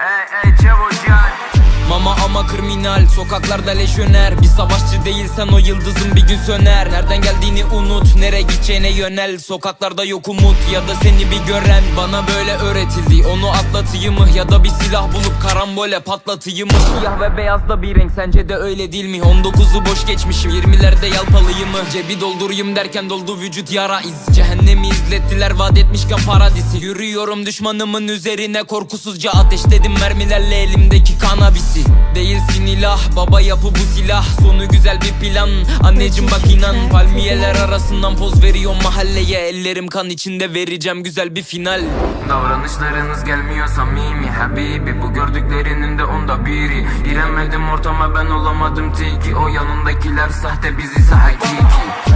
Ey Cevocan. Mama ama kriminal, sokaklarda lejyoner. Bir savaşçı değilsen o yıldızın bir gün söner. Nereden geldiğini unut, nereye gideceğine yönel. Sokaklarda yok umut ya da seni bir gören. Bana böyle öğretildi, onu atlatayım mı? Ya da bir silah bulup karambole patlatayım mı? Siyah ve beyaz da bir renk, sence de öyle değil mi? 19'u boş geçmişim, 20'lerde yalpalıyım mı? Cebi doldurayım derken doldu vücut yara iz. Cehennemi izlettiler vaat etmişken paradisi. Yürüyorum düşmanımın üzerine korkusuzca, ateşledim mermilerle elimdeki kanabisi. Değilsin ilah, baba yapı bu silah. Sonu güzel bir plan, anneciğim bak inan. Palmiyeler arasından poz veriyorum mahalleye. Ellerim kan içinde, vereceğim güzel bir final. Davranışlarınız gelmiyor samimi habibi. Bu gördüklerinin de onda biri. Giremedim ortama, ben olamadım tiki. O yanındakiler sahte, biz ise hakiki.